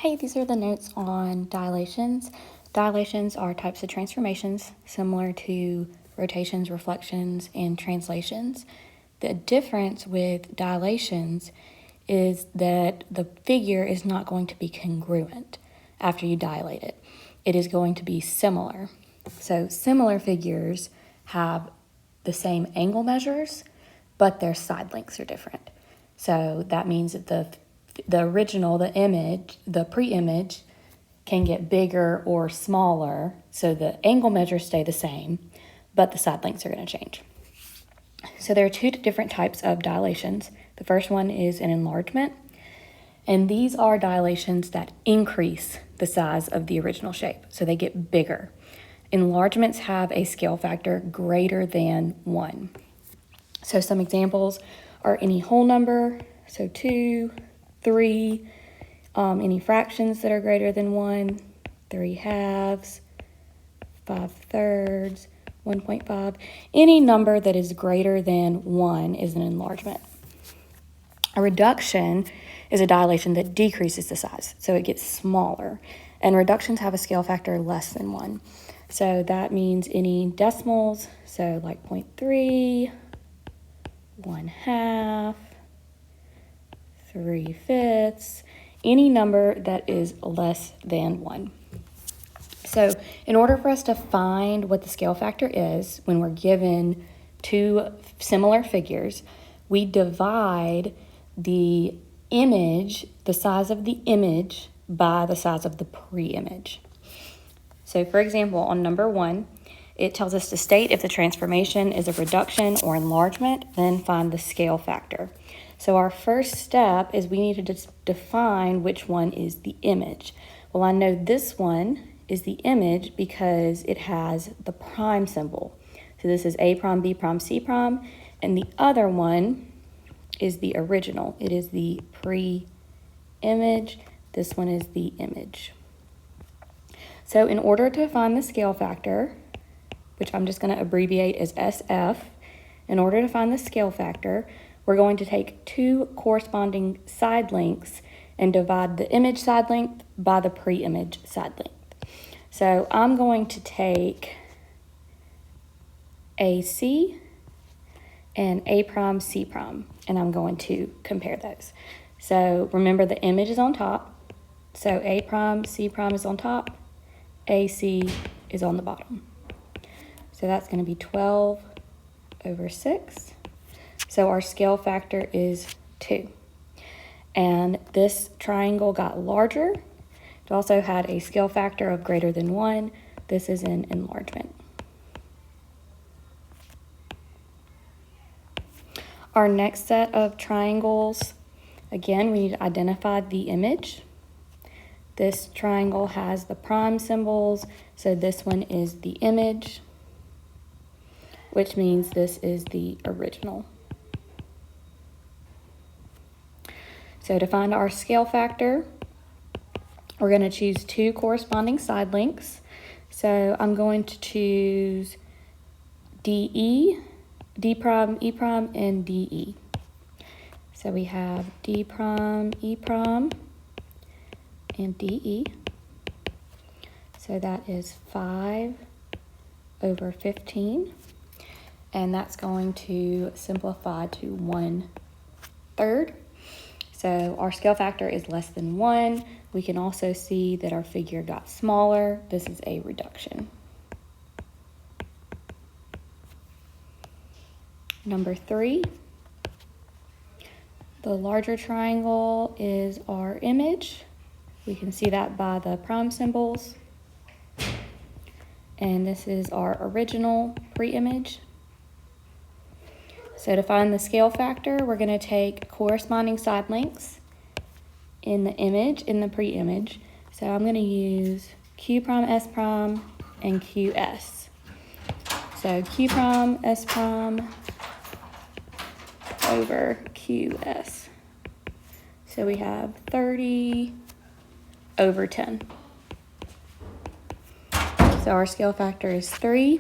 Hey, these are the notes on dilations. Dilations are types of transformations similar to rotations, reflections, and translations. The difference with dilations is that the figure is not going to be congruent after you dilate it. It is going to be similar. So similar figures have the same angle measures, but their side lengths are different. So that means that the original, the image, the pre-image can get bigger or smaller. So the angle measures stay the same, but the side lengths are going to change. So there are two different types of dilations. The first one is an enlargement, and these are dilations that increase the size of the original shape. So they get bigger. Enlargements have a scale factor greater than 1. So some examples are any whole number, so 2, 3, any fractions that are greater than 1, 3 halves, 5 thirds, 1.5. Any number that is greater than 1 is an enlargement. A reduction is a dilation that decreases the size, so it gets smaller. And reductions have a scale factor less than 1. So that means any decimals, so like 0.3, 1/2, 3/5, any number that is less than 1. So in order for us to find what the scale factor is when we're given two similar figures, we divide the image, the size of the image, by the size of the pre-image. So for example, on number 1, it tells us to state if the transformation is a reduction or enlargement, then find the scale factor. So our first step is we need to define which one is the image. Well, I know this one is the image because it has the prime symbol. So this is A prime, B prime, C prime, and the other one is the original. It is the pre-image. This one is the image. So in order to find the scale factor, which I'm just going to abbreviate as SF, in order to find the scale factor, we're going to take two corresponding side lengths and divide the image side length by the pre-image side length. So I'm going to take AC and A prime, C prime, and I'm going to compare those. So remember the image is on top, so A prime, C prime is on top, AC is on the bottom. So that's going to be 12/6. So our scale factor is 2. And this triangle got larger. It also had a scale factor of greater than 1. This is an enlargement. Our next set of triangles, again, we need to identify the image. This triangle has the prime symbols, so this one is the image, which means this is the original. So to find our scale factor, we're going to choose two corresponding side lengths. So I'm going to choose DE, D prime, E prime, and DE. So we have D prime, E prime, and DE. So that is 5/15. And that's going to simplify to 1/3. So our scale factor is less than 1. We can also see that our figure got smaller. This is a reduction. Number 3, the larger triangle is our image. We can see that by the prime symbols. And this is our original pre-image. So to find the scale factor, we're going to take corresponding side lengths in the image, in the pre-image. So I'm going to use Q prime, S prime, and QS. So Q prime, S prime over QS. So we have 30/10. So our scale factor is 3.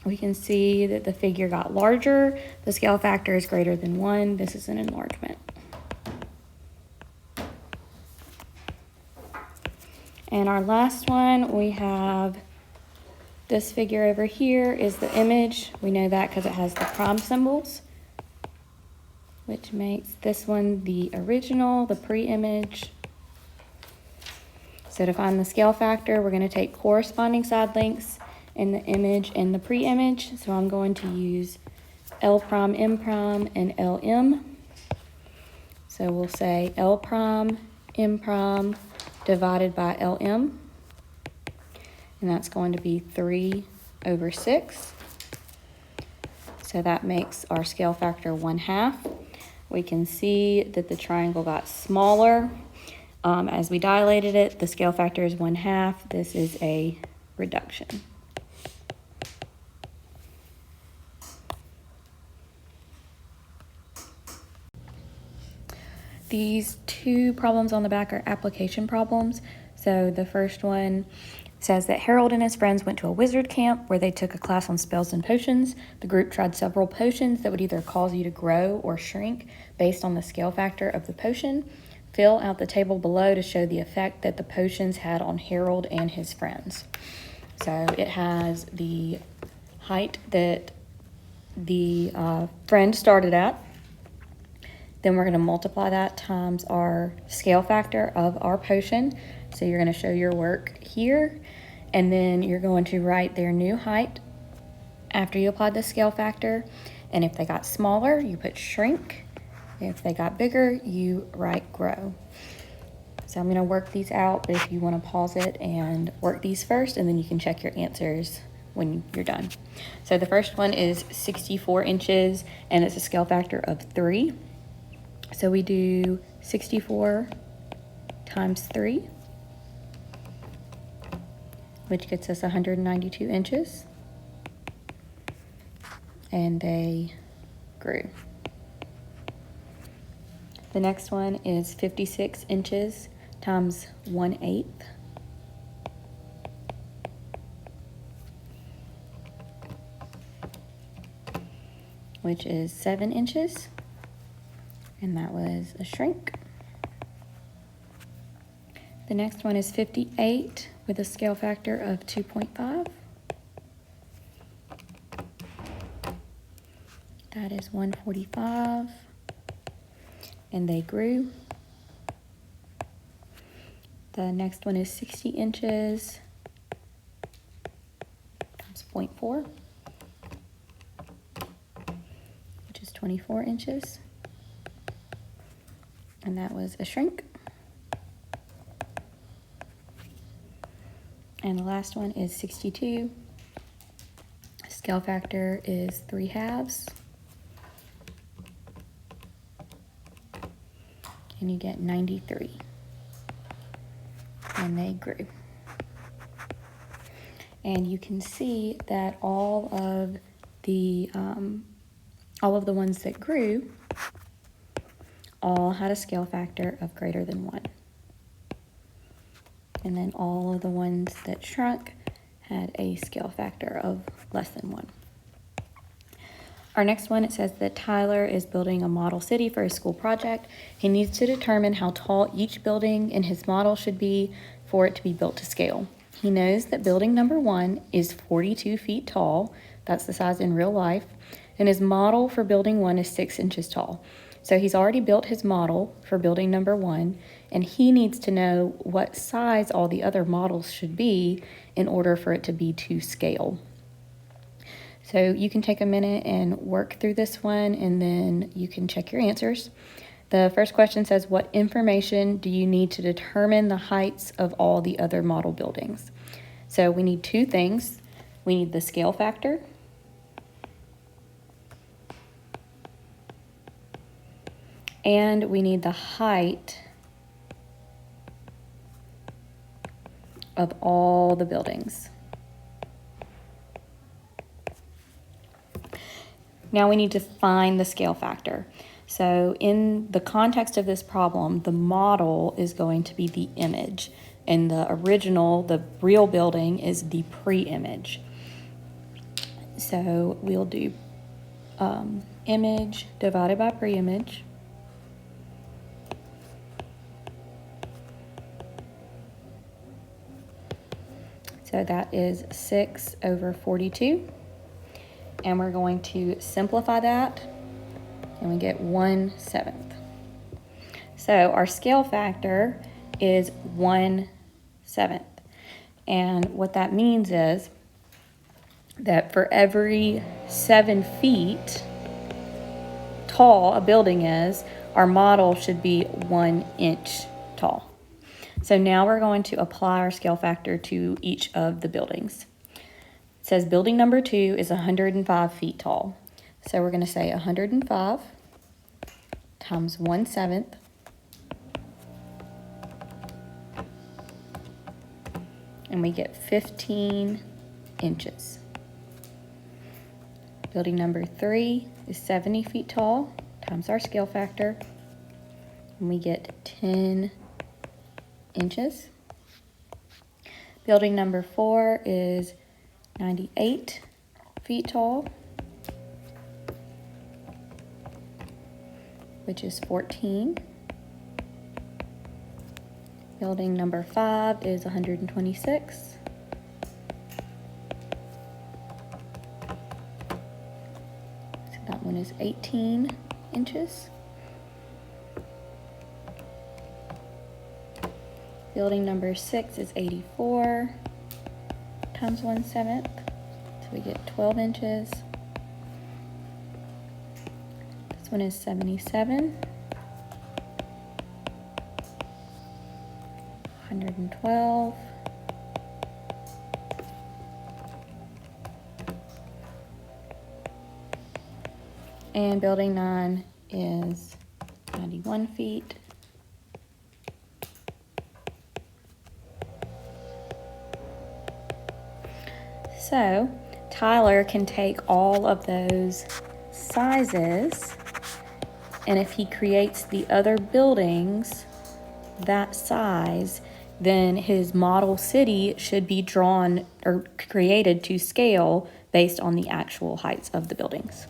We can see that the figure got larger. The scale factor is greater than 1. This is an enlargement. And our last one, we have this figure over here is the image. We know that because it has the prime symbols, which makes this one the original, the pre-image. So to find the scale factor, we're going to take corresponding side lengths in the image and the pre-image. So I'm going to use L prime, M prime, and LM. So we'll say L prime, M prime divided by LM. And that's going to be 3/6. So that makes our scale factor 1/2. We can see that the triangle got smaller. As we dilated it, the scale factor is 1/2. This is a reduction. These two problems on the back are application problems. So the first one says that Harold and his friends went to a wizard camp where they took a class on spells and potions. The group tried several potions that would either cause you to grow or shrink based on the scale factor of the potion. Fill out the table below to show the effect that the potions had on Harold and his friends. So it has the height that the friend started at. Then we're going to multiply that times our scale factor of our potion. So you're going to show your work here, and then you're going to write their new height after you applied the scale factor. And if they got smaller, you put shrink. If they got bigger, you write grow. So I'm going to work these out, but if you want to pause it and work these first, and then you can check your answers when you're done. So the first one is 64 inches, and it's a scale factor of 3. So we do 64 times 3, which gets us 192 inches. And they grew. The next one is 56 inches times 1/8, which is 7 inches. And that was a shrink. The next one is 58 with a scale factor of 2.5. That is 145. And they grew. The next one is 60 inches times 0.4, which is 24 inches. And that was a shrink. And the last one is 62. Scale factor is 3/2. And you get 93. And they grew. And you can see that all of the ones that grew all had a scale factor of greater than 1. And then all of the ones that shrunk had a scale factor of less than 1. Our next one, it says that Tyler is building a model city for his school project. He needs to determine how tall each building in his model should be for it to be built to scale. He knows that building number 1 is 42 feet tall. That's the size in real life. And his model for building 1 is 6 inches tall. So he's already built his model for building number 1, and he needs to know what size all the other models should be in order for it to be to scale. So you can take a minute and work through this one, and then you can check your answers. The first question says, what information do you need to determine the heights of all the other model buildings? So we need 2 things. We need the scale factor, and we need the height of all the buildings. Now we need to find the scale factor. So in the context of this problem, the model is going to be the image, and the original, the real building, is the pre-image. So we'll do image divided by pre-image. So that is 6/42. And we're going to simplify that, and we get 1/7. So our scale factor is 1/7. And what that means is that for every 7 feet tall a building is, our model should be 1 inch tall. So now we're going to apply our scale factor to each of the buildings. It says building number 2 is 105 feet tall. So we're going to say 105 times 1/7. And we get 15 inches. Building number 3 is 70 feet tall times our scale factor, and we get 10 inches. Building number 4 is 98 feet tall, which is 14. Building number 5 is 126. So that one is 18 inches. Building number 6 is 84 times 1/7. So we get 12 inches. This one is 77. 112. And building 9 is 91 feet. So Tyler can take all of those sizes, and if he creates the other buildings that size, then his model city should be drawn or created to scale based on the actual heights of the buildings.